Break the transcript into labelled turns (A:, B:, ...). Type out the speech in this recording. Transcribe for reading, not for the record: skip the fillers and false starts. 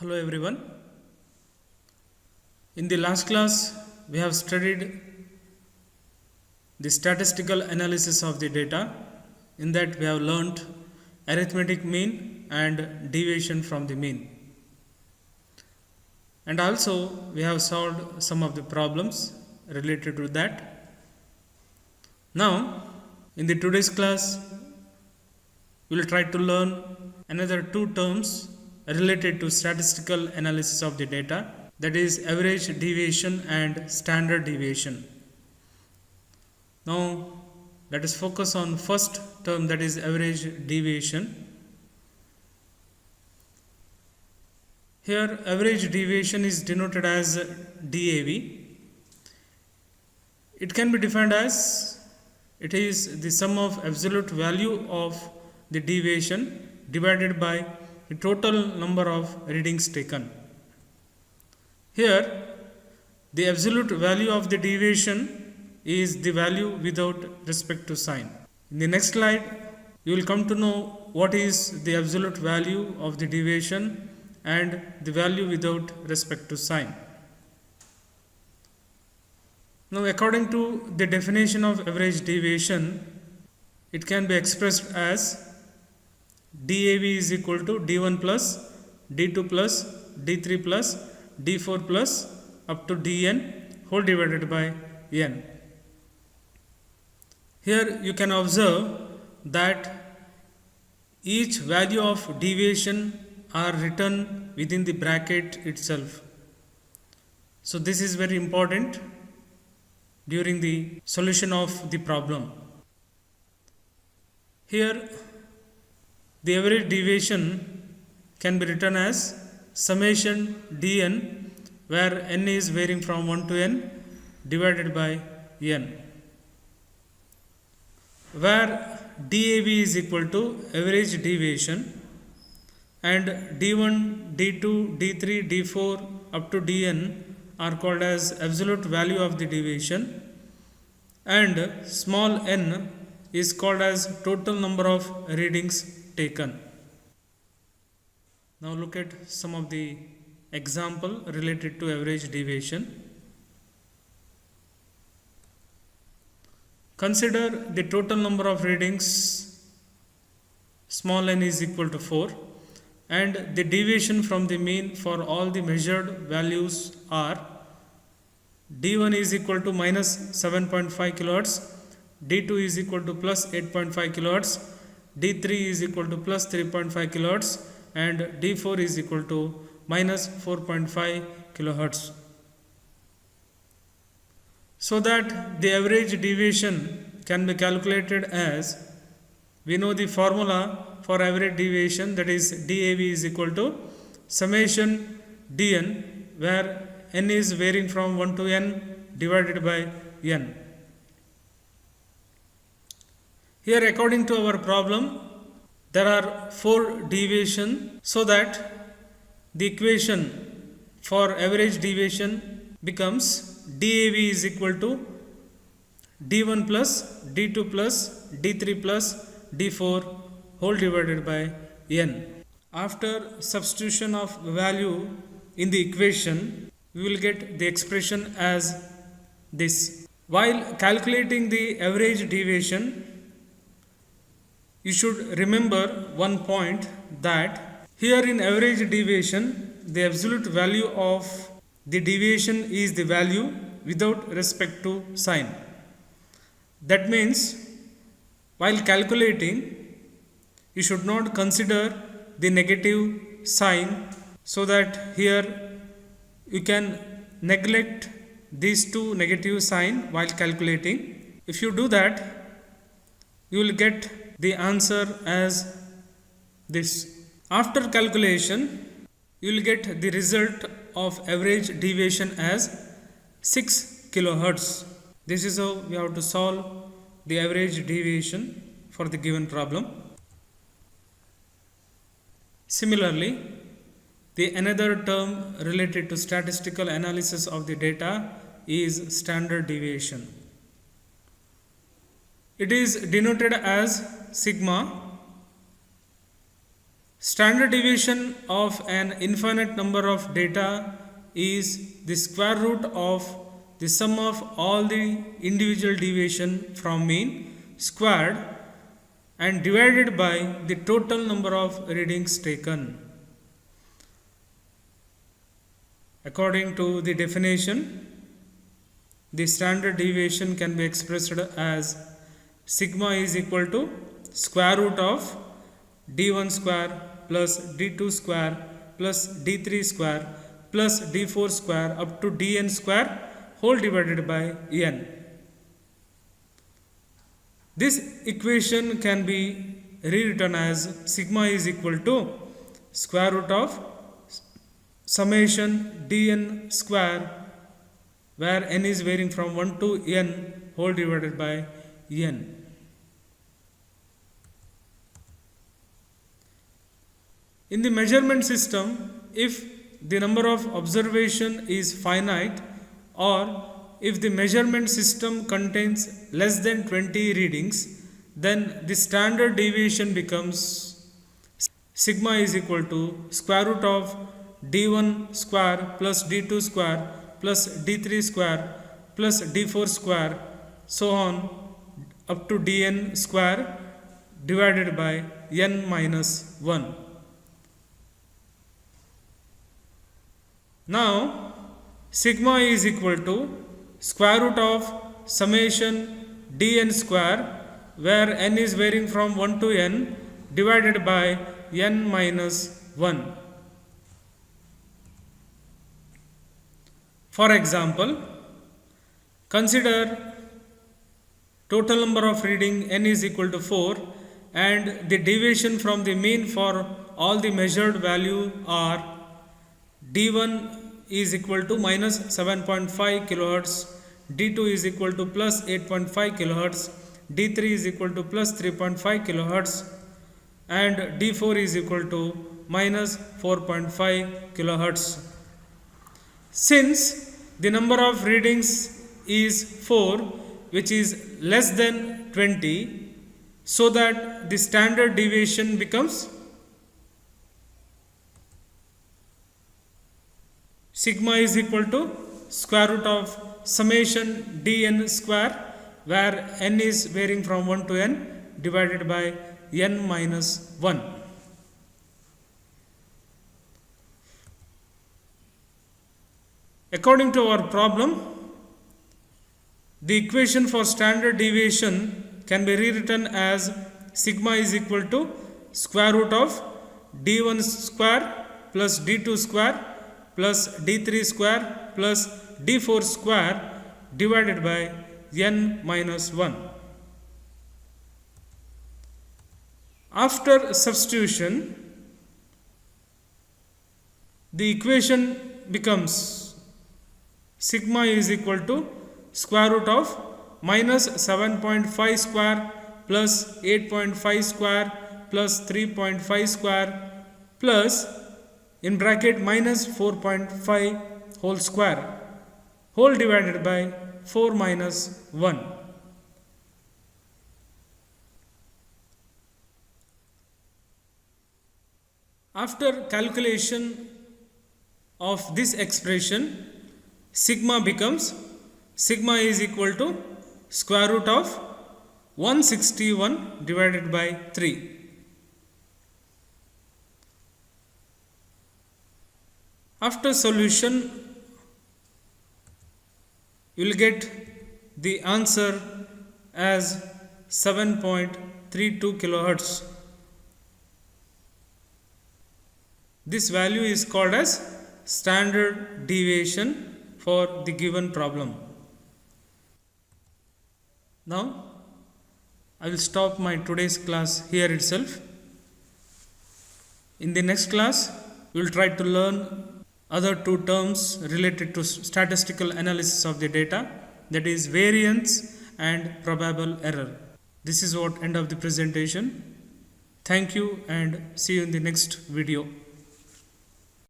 A: Hello everyone. In the last class, we have studied the statistical analysis of the data. In that, we have learnt arithmetic mean and deviation from the mean. And also, we have solved some of the problems related to that. Now, in the today's class, we will try to learn another two terms related to statistical analysis of the data, that is average deviation and standard deviation. Now let us focus on first term, that is average deviation. Here average deviation is denoted as DAV. It can be defined as it is the sum of absolute value of the deviation divided by the total number of readings taken. Here the absolute value of the deviation is the value without respect to sign. In the next slide, you will come to know what is the absolute value of the deviation and the value without respect to sign. Now, according to the definition of average deviation, it can be expressed as DAV is equal to D1 plus D2 plus D3 plus D4 plus up to Dn whole divided by n. Here you can observe that each value of deviation are written within the bracket itself. So this is very important during the solution of the problem. Here the average deviation can be written as summation dn, where n is varying from 1 to n divided by n, where DAV is equal to average deviation and D1, D2, D3, D4 up to Dn are called as absolute value of the deviation, and small n is called as total number of readings taken. Now look at some of the example related to average deviation. Consider the total number of readings, small n is equal to 4, and the deviation from the mean for all the measured values are D1 is equal to minus 7.5 kilohertz, D2 is equal to plus 8.5 kilohertz, D3 is equal to plus 3.5 kilohertz, and D4 is equal to minus 4.5 kilohertz. So that the average deviation can be calculated as, we know the formula for average deviation, that is DAV is equal to summation dn, where n is varying from 1 to n divided by n. Here according to our problem, there are 4 deviations, so that the equation for average deviation becomes DAV is equal to D1 plus D2 plus D3 plus D4 whole divided by n. After substitution of value in the equation, we will get the expression as this. While calculating the average deviation, you should remember one point, that here in average deviation, the absolute value of the deviation is the value without respect to sign. That means while calculating, you should not consider the negative sign, so that here you can neglect these two negative sign while calculating. If you do that, you will get the answer as this. After calculation, you will get the result of average deviation as 6 kilohertz. This is how we have to solve the average deviation for the given problem. Similarly, the another term related to statistical analysis of the data is standard deviation. It is denoted as sigma, Standard deviation of an infinite number of data is the square root of the sum of all the individual deviation from mean squared and divided by the total number of readings taken. According to the definition, the standard deviation can be expressed as sigma is equal to square root of d1 square plus d2 square plus d3 square plus d4 square up to dn square whole divided by n. This equation can be rewritten as sigma is equal to square root of summation dn square, where n is varying from 1 to n whole divided by n. In the measurement system, if the number of observation is finite or if the measurement system contains less than 20 readings, then the standard deviation becomes sigma is equal to square root of d1 square plus d2 square plus d3 square plus d4 square so on up to dn square divided by n minus 1. Now sigma is equal to square root of summation dn square, where n is varying from 1 to n divided by n minus 1. For example, consider total number of reading n is equal to 4 and the deviation from the mean for all the measured value are d1 is equal to minus 7.5 kilohertz, d2 is equal to plus 8.5 kilohertz, d3 is equal to plus 3.5 kilohertz and d4 is equal to minus 4.5 kilohertz. Since the number of readings is 4, which is less than 20, so that the standard deviation becomes sigma is equal to square root of summation dn square, where n is varying from 1 to n divided by n minus 1. According to our problem, the equation for standard deviation can be rewritten as sigma is equal to square root of d1 square plus d2 square plus d3 square plus d4 square divided by n minus 1. After substitution, the equation becomes sigma is equal to square root of minus 7.5 square plus 8.5 square plus 3.5 square plus in bracket minus 4.5 whole square whole divided by 4 minus 1. After calculation of this expression, sigma becomes sigma is equal to square root of 161 divided by 3. After solution, you will get the answer as 7.32 kilohertz. This value is called as standard deviation for the given problem. Now, I will stop my today's class here itself. In the next class, we will try to learn other two terms related to statistical analysis of the data, that is variance and probable error. This is what end of the presentation. Thank you and see you in the next video.